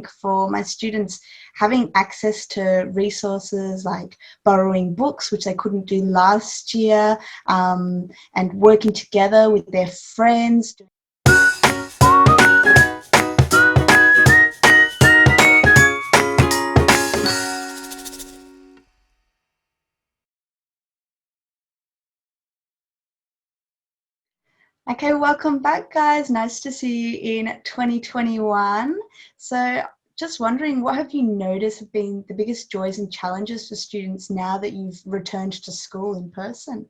think for my students, having access to resources like borrowing books, which they couldn't do last year, and working together with their friends. Okay, welcome back, guys. Nice to see you in 2021. So just wondering, what have you noticed have been the biggest joys and challenges for students now that you've returned to school in person?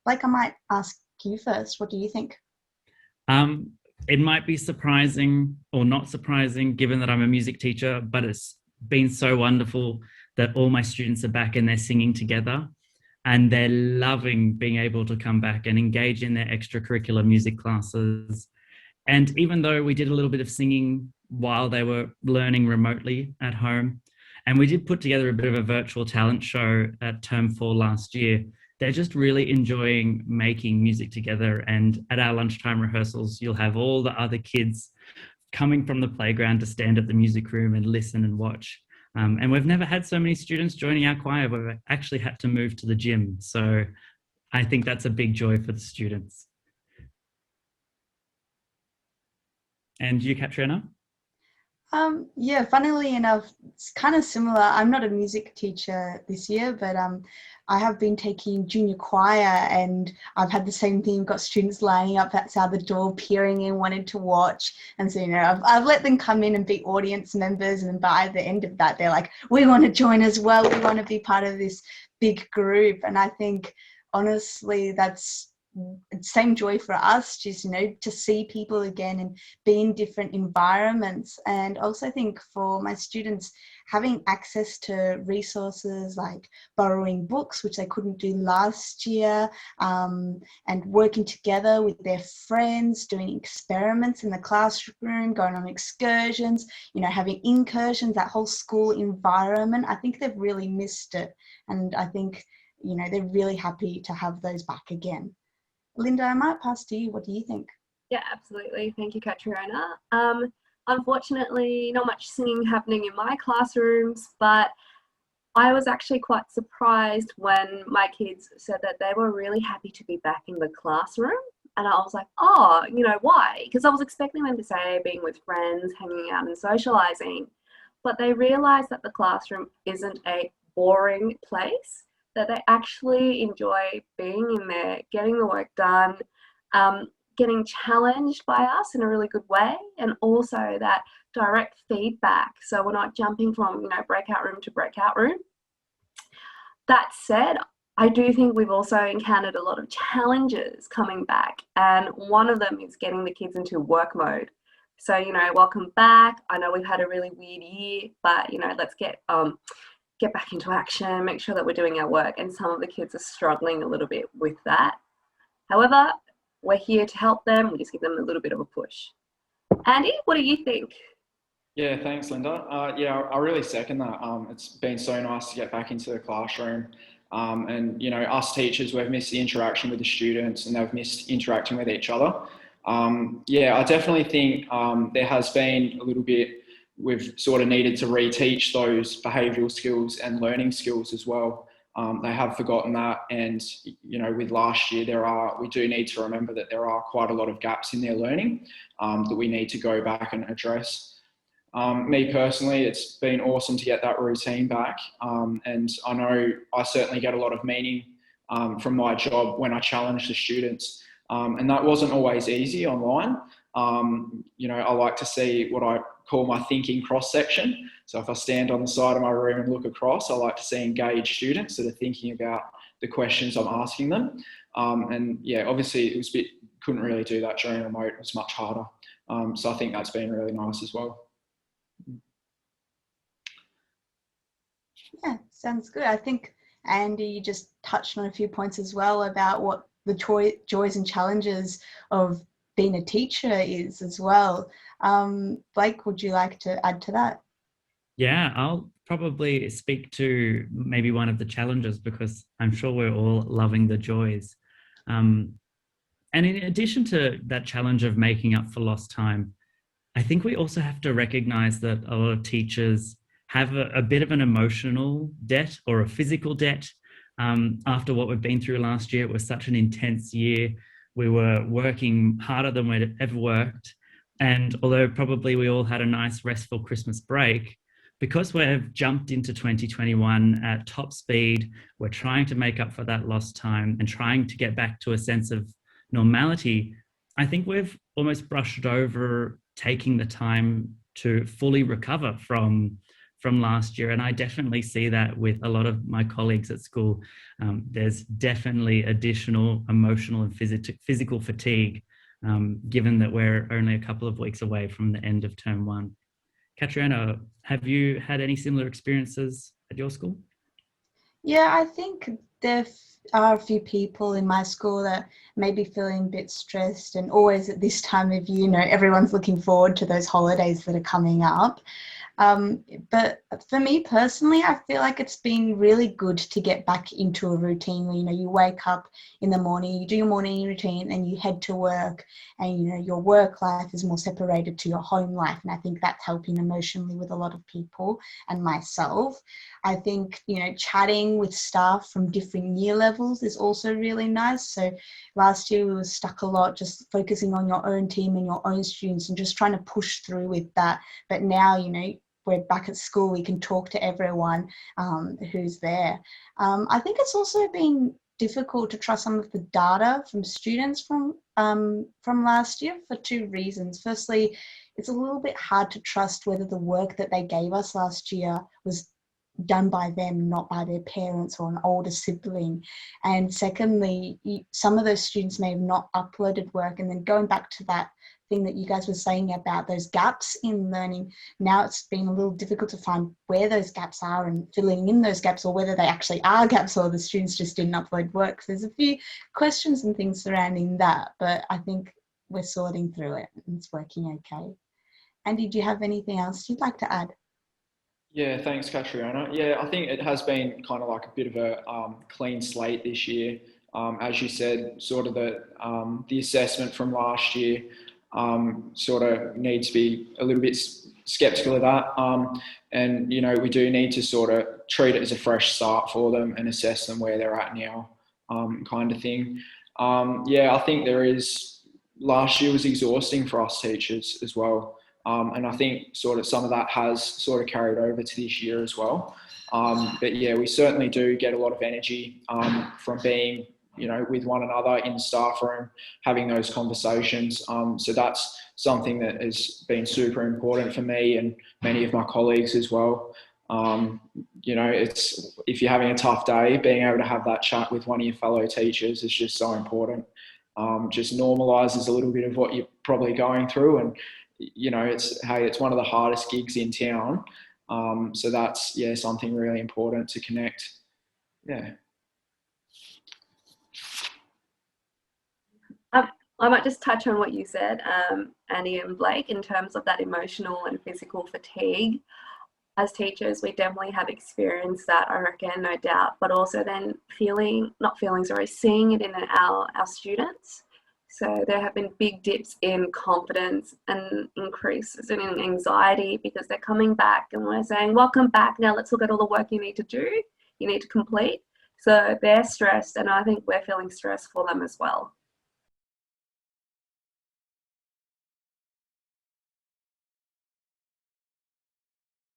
Like, I might ask you first. What do you think? It might be surprising or not surprising given that I'm a music teacher, but it's been so wonderful that all my students are back and they're singing together. And they're loving being able to come back and engage in their extracurricular music classes. And even though we did a little bit of singing while they were learning remotely at home, and we did put together a bit of a virtual talent show at term 4 last year, they're just really enjoying making music together. And at our lunchtime rehearsals, you'll have all the other kids coming from the playground to stand at the music room and listen and watch. And we've never had so many students joining our choir. We've actually had to move to the gym. So I think that's a big joy for the students. And you, Caitriona? Yeah, funnily enough, it's kind of similar. I'm not a music teacher this year, but I have been taking junior choir, and I've had the same thing. Got students lining up outside the door, peering in, wanting to watch. And so, I've let them come in and be audience members. And by the end of that, they're like, we want to join as well. We want to be part of this big group. And I think, honestly, that's same joy for us, just to see people again and be in different environments. And also think for my students, having access to resources like borrowing books, which they couldn't do last year, and working together with their friends, doing experiments in the classroom, going on excursions, having incursions, that whole school environment. I think they've really missed it, and I think they're really happy to have those back again. Linda, I might pass to you. What do you think? Yeah, absolutely. Thank you, Caitriona. Unfortunately, not much singing happening in my classrooms, but I was actually quite surprised when my kids said that they were really happy to be back in the classroom. And I was like, oh, why? Because I was expecting them to say being with friends, hanging out and socializing. But they realized that the classroom isn't a boring place, that they actually enjoy being in there, getting the work done, getting challenged by us in a really good way, and also that direct feedback. So we're not jumping from, breakout room to breakout room. That said, I do think we've also encountered a lot of challenges coming back, and one of them is getting the kids into work mode. So, welcome back. I know we've had a really weird year, but, let's get back into action, make sure that we're doing our work. And some of the kids are struggling a little bit with that. However, we're here to help them. We just give them a little bit of a push. Andy, what do you think? Yeah, thanks, Linda. I really second that. It's been so nice to get back into the classroom. And, us teachers, we've missed the interaction with the students, and they've missed interacting with each other. I definitely think there has been a little bit, we've sort of needed to reteach those behavioural skills and learning skills as well. They have forgotten that, and with last year we do need to remember that there are quite a lot of gaps in their learning that we need to go back and address. Me personally, it's been awesome to get that routine back, and I know I certainly get a lot of meaning from my job when I challenge the students, and that wasn't always easy online. I like to see what I call my thinking cross section. So if I stand on the side of my room and look across, I like to see engaged students that are thinking about the questions I'm asking them. Obviously it was couldn't really do that during remote. It was much harder. So I think that's been really nice as well. Yeah, sounds good. I think Andy just touched on a few points as well about what the joys and challenges of being a teacher is as well. Blake, would you like to add to that? Yeah, I'll probably speak to maybe one of the challenges, because I'm sure we're all loving the joys. And in addition to that challenge of making up for lost time, I think we also have to recognize that a lot of teachers have a bit of an emotional debt or a physical debt. After what we've been through last year, it was such an intense year. We were working harder than we'd ever worked. And although probably we all had a nice restful Christmas break, because we've jumped into 2021 at top speed, we're trying to make up for that lost time and trying to get back to a sense of normality. I think we've almost brushed over taking the time to fully recover from last year. And I definitely see that with a lot of my colleagues at school. There's definitely additional emotional and physical fatigue, given that we're only a couple of weeks away from the end of term one. Caitriona, have you had any similar experiences at your school? Yeah, I think there are a few people in my school that may be feeling a bit stressed, and always at this time of year, everyone's looking forward to those holidays that are coming up. But for me personally, I feel like it's been really good to get back into a routine where, you wake up in the morning, you do your morning routine and you head to work, and, your work life is more separated to your home life. And I think that's helping emotionally with a lot of people and myself. I think, chatting with staff from different year levels is also really nice. So last year we were stuck a lot just focusing on your own team and your own students and just trying to push through with that. But now, we're back at school, we can talk to everyone who's there. I think it's also been difficult to trust some of the data from students from last year for two reasons. Firstly, it's a little bit hard to trust whether the work that they gave us last year was done by them, not by their parents or an older sibling. And secondly, some of those students may have not uploaded work. And then going back to that thing that you guys were saying about those gaps in learning, now it's been a little difficult to find where those gaps are and filling in those gaps, or whether they actually are gaps or the students just didn't upload work. So there's a few questions and things surrounding that, but I think we're sorting through it and it's working okay. Andy, do you have anything else you'd like to add? Yeah, thanks, Caitriona. Yeah, I think it has been kind of like a bit of a clean slate this year. As you said, sort of the assessment from last year sort of needs to be a little bit skeptical of that. And, we do need to sort of treat it as a fresh start for them and assess them where they're at now, kind of thing. Yeah, I think last year was exhausting for us teachers as well. And I think sort of some of that has sort of carried over to this year as well. But yeah, we certainly do get a lot of energy from being, with one another in the staff room, having those conversations. So that's something that has been super important for me and many of my colleagues as well. It's, if you're having a tough day, being able to have that chat with one of your fellow teachers is just so important. Just normalizes a little bit of what you're probably going through, and it's one of the hardest gigs in town. So that's, something really important to connect. Yeah. I might just touch on what you said, Annie and Blake, in terms of that emotional and physical fatigue. As teachers, we definitely have experienced that, I reckon, no doubt, but also then seeing it in our students. So there have been big dips in confidence and increases in anxiety because they're coming back and we're saying, welcome back, now let's look at all the work you need to do, you need to complete. So they're stressed, and I think we're feeling stress for them as well.